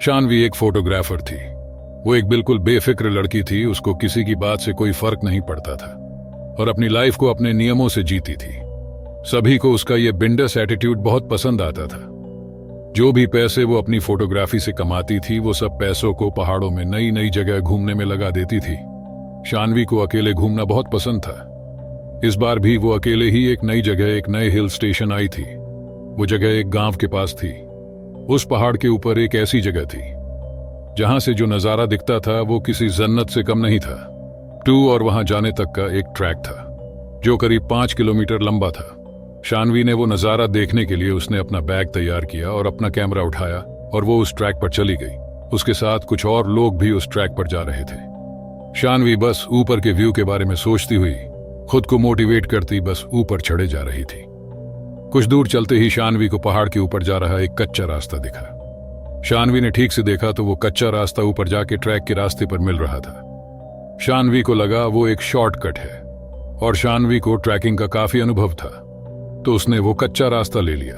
शानवी एक फोटोग्राफर थी। वो एक बिल्कुल बेफिक्र लड़की थी, उसको किसी की बात से कोई फर्क नहीं पड़ता था और अपनी लाइफ को अपने नियमों से जीती थी। सभी को उसका ये बिंडस एटीट्यूड बहुत पसंद आता था। जो भी पैसे वो अपनी फोटोग्राफी से कमाती थी, वो सब पैसों को पहाड़ों में नई नई जगह घूमने में लगा देती थी। शानवी को अकेले घूमना बहुत पसंद था। इस बार भी वो अकेले ही एक नई जगह, एक नए हिल स्टेशन आई थी। वो जगह एक गांव के पास थी। उस पहाड़ के ऊपर एक ऐसी जगह थी जहां से जो नजारा दिखता था वो किसी जन्नत से कम नहीं था। और वहां जाने तक का एक ट्रैक था जो करीब 5 किलोमीटर लंबा था। शानवी ने वो नजारा देखने के लिए उसने अपना बैग तैयार किया और अपना कैमरा उठाया और वो उस ट्रैक पर चली गई। उसके साथ कुछ और लोग भी उस ट्रैक पर जा रहे थे। शानवी बस ऊपर के व्यू के बारे में सोचती हुई, खुद को मोटिवेट करती, बस ऊपर चढ़े जा रही थी। कुछ दूर चलते ही शानवी को पहाड़ के ऊपर जा रहा एक कच्चा रास्ता दिखा। शानवी ने ठीक से देखा तो वो कच्चा रास्ता ऊपर जाके ट्रैक के रास्ते पर मिल रहा था। शानवी को लगा वो एक शॉर्टकट है और शानवी को ट्रैकिंग का काफी अनुभव था, तो उसने वो कच्चा रास्ता ले लिया।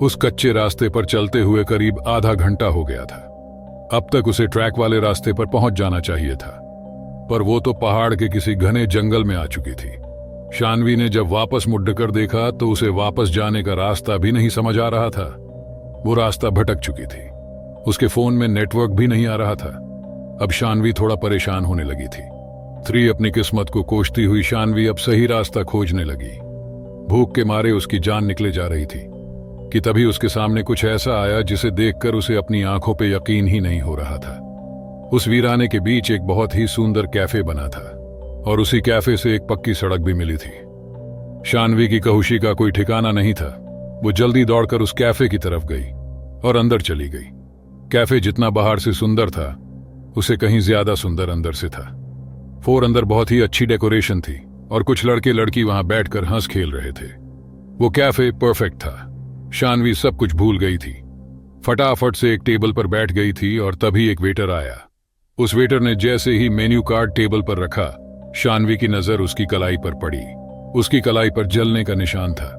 उस कच्चे रास्ते पर चलते हुए करीब आधा घंटा हो गया था। अब तक उसे ट्रैक वाले रास्ते पर पहुंच जाना चाहिए था, पर वो तो पहाड़ के किसी घने जंगल में आ चुकी थी। शानवी ने जब वापस मुड़कर देखा तो उसे वापस जाने का रास्ता भी नहीं समझ आ रहा था। वो रास्ता भटक चुकी थी। उसके फोन में नेटवर्क भी नहीं आ रहा था। अब शानवी थोड़ा परेशान होने लगी थी। अपनी किस्मत को कोसती हुई शानवी अब सही रास्ता खोजने लगी। भूख के मारे उसकी जान निकले जा रही थी कि तभी उसके सामने कुछ ऐसा आया जिसे देखकर उसे अपनी आंखों पे यकीन ही नहीं हो रहा था। उस वीराने के बीच एक बहुत ही सुंदर कैफे बना था और उसी कैफे से एक पक्की सड़क भी मिली थी। शानवी की खुशी का कोई ठिकाना नहीं था। वो जल्दी दौड़कर उस कैफे की तरफ गई और अंदर चली गई। कैफे जितना बाहर से सुंदर था, उसे कहीं ज्यादा सुंदर अंदर से था। अंदर बहुत ही अच्छी डेकोरेशन थी और कुछ लड़के लड़की वहां बैठकर हंस खेल रहे थे। वो कैफे परफेक्ट था। शानवी सब कुछ भूल गई थी। फटाफट से एक टेबल पर बैठ गई थी और तभी एक वेटर आया। उस वेटर ने जैसे ही मेन्यू कार्ड टेबल पर रखा, शानवी की नजर उसकी कलाई पर पड़ी। उसकी कलाई पर जलने का निशान था।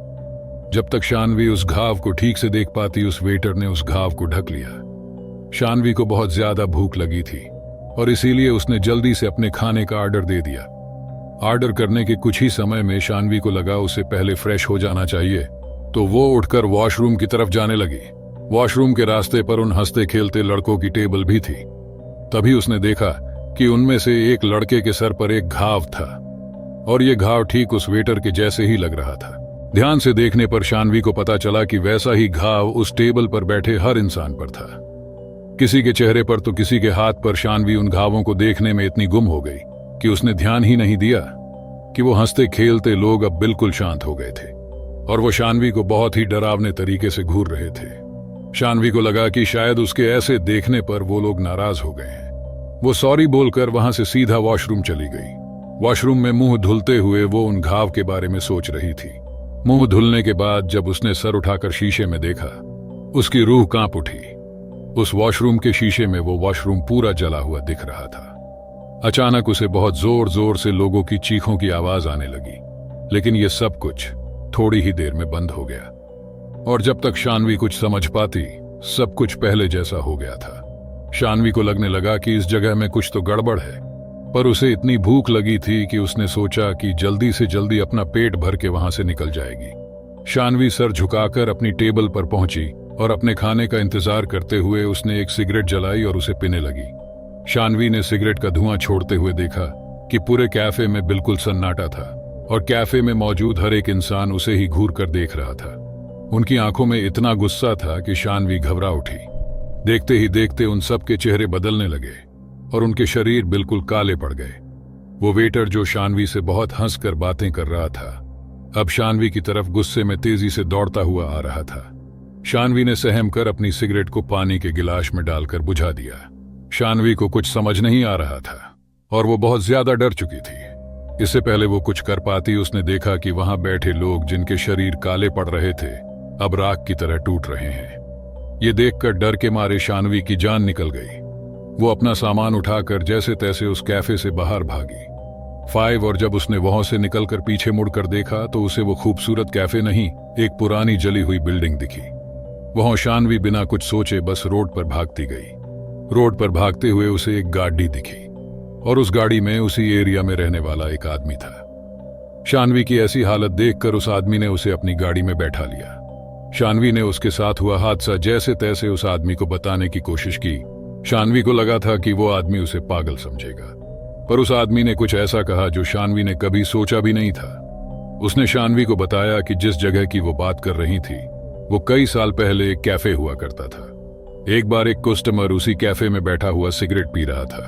जब तक शानवी उस घाव को ठीक से देख पाती, उस वेटर ने उस घाव को ढक लिया। शानवी को बहुत ज्यादा भूख लगी थी और इसीलिए उसने जल्दी से अपने खाने का ऑर्डर दे दिया। ऑर्डर करने के कुछ ही समय में शानवी को लगा उसे पहले फ्रेश हो जाना चाहिए, तो वो उठकर वॉशरूम की तरफ जाने लगी। वॉशरूम के रास्ते पर उन हंसते खेलते लड़कों की टेबल भी थी। तभी उसने देखा कि उनमें से एक लड़के के सर पर एक घाव था और ये घाव ठीक उस वेटर के जैसे ही लग रहा था। ध्यान से देखने पर शानवी को पता चला कि वैसा ही घाव उस टेबल पर बैठे हर इंसान पर था। किसी के चेहरे पर तो किसी के हाथ पर। शानवी उन घावों को देखने में इतनी गुम हो गई कि उसने ध्यान ही नहीं दिया कि वो हंसते खेलते लोग अब बिल्कुल शांत हो गए थे और वो शानवी को बहुत ही डरावने तरीके से घूर रहे थे। शानवी को लगा कि शायद उसके ऐसे देखने पर वो लोग नाराज हो गए हैं। वो सॉरी बोलकर वहां से सीधा वॉशरूम चली गई। वॉशरूम में मुंह धुलते हुए वो उन घाव के बारे में सोच रही थी। मुंह धुलने के बाद जब उसने सर उठाकर शीशे में देखा, उसकी रूह कांप उठी। उस वॉशरूम के शीशे में वो वॉशरूम पूरा जला हुआ दिख रहा था। अचानक उसे बहुत जोर जोर से लोगों की चीखों की आवाज आने लगी, लेकिन ये सब कुछ थोड़ी ही देर में बंद हो गया और जब तक शानवी कुछ समझ पाती, सब कुछ पहले जैसा हो गया था। शानवी को लगने लगा कि इस जगह में कुछ तो गड़बड़ है, पर उसे इतनी भूख लगी थी कि उसने सोचा कि जल्दी से जल्दी अपना पेट भर के वहां से निकल जाएगी। शानवी सर झुकाकर अपनी टेबल पर पहुंची और अपने खाने का इंतजार करते हुए उसने एक सिगरेट जलाई और उसे पीने लगी। शानवी ने सिगरेट का धुआं छोड़ते हुए देखा कि पूरे कैफे में बिल्कुल सन्नाटा था और कैफे में मौजूद हर एक इंसान उसे ही घूर कर देख रहा था। उनकी आंखों में इतना गुस्सा था कि शानवी घबरा उठी। देखते ही देखते उन सब के चेहरे बदलने लगे और उनके शरीर बिल्कुल काले पड़ गए। वो वेटर जो शानवी से बहुत हंसकर बातें कर रहा था, अब शानवी की तरफ गुस्से में तेजी से दौड़ता हुआ आ रहा था। शानवी ने सहम कर अपनी सिगरेट को पानी के गिलास में डालकर बुझा दिया। शानवी को कुछ समझ नहीं आ रहा था और वो बहुत ज्यादा डर चुकी थी। इससे पहले वो कुछ कर पाती, उसने देखा कि वहां बैठे लोग जिनके शरीर काले पड़ रहे थे, अब राख की तरह टूट रहे हैं। ये देखकर डर के मारे शानवी की जान निकल गई। वो अपना सामान उठाकर जैसे तैसे उस कैफे से बाहर भागी। और जब उसने वहां से निकलकर पीछे मुड़कर देखा तो उसे वो खूबसूरत कैफे नहीं, एक पुरानी जली हुई बिल्डिंग दिखी। वहां शानवी बिना कुछ सोचे बस रोड पर भागती गई। रोड पर भागते हुए उसे एक गाड़ी दिखी और उस गाड़ी में उसी एरिया में रहने वाला एक आदमी था। शानवी की ऐसी हालत देखकर उस आदमी ने उसे अपनी गाड़ी में बैठा लिया। शानवी ने उसके साथ हुआ हादसा जैसे तैसे उस आदमी को बताने की कोशिश की। शानवी को लगा था कि वो आदमी उसे पागल समझेगा, पर उस आदमी ने कुछ ऐसा कहा जो शानवी ने कभी सोचा भी नहीं था। उसने शानवी को बताया कि जिस जगह की वो बात कर रही थी वो कई साल पहले एक कैफे हुआ करता था। एक बार एक कस्टमर उसी कैफे में बैठा हुआ सिगरेट पी रहा था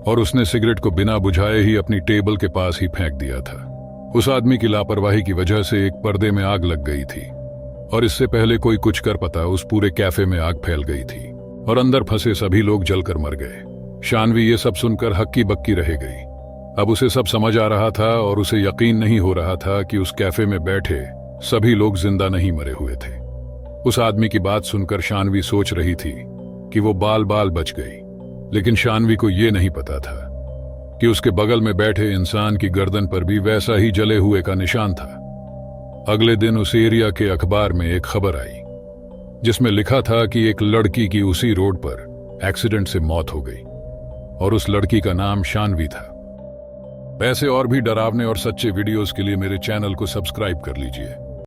और उसने सिगरेट को बिना बुझाए ही अपनी टेबल के पास ही फेंक दिया था। उस आदमी की लापरवाही की वजह से एक पर्दे में आग लग गई थी और इससे पहले कोई कुछ कर पाता उस पूरे कैफे में आग फैल गई थी और अंदर फंसे सभी लोग जलकर मर गए। शानवी ये सब सुनकर हक्की बक्की रह गई। अब उसे सब समझ आ रहा था और उसे यकीन नहीं हो रहा था कि उस कैफे में बैठे सभी लोग जिंदा नहीं मरे हुए थे। उस आदमी की बात सुनकर शानवी सोच रही थी कि वो बाल बाल बच गई, लेकिन शानवी को ये नहीं पता था कि उसके बगल में बैठे इंसान की गर्दन पर भी वैसा ही जले हुए का निशान था। अगले दिन उस एरिया के अखबार में एक खबर आई जिसमें लिखा था कि एक लड़की की उसी रोड पर एक्सीडेंट से मौत हो गई और उस लड़की का नाम शानवी था। ऐसे और भी डरावने और सच्चे वीडियोस के लिए मेरे चैनल को सब्सक्राइब कर लीजिए।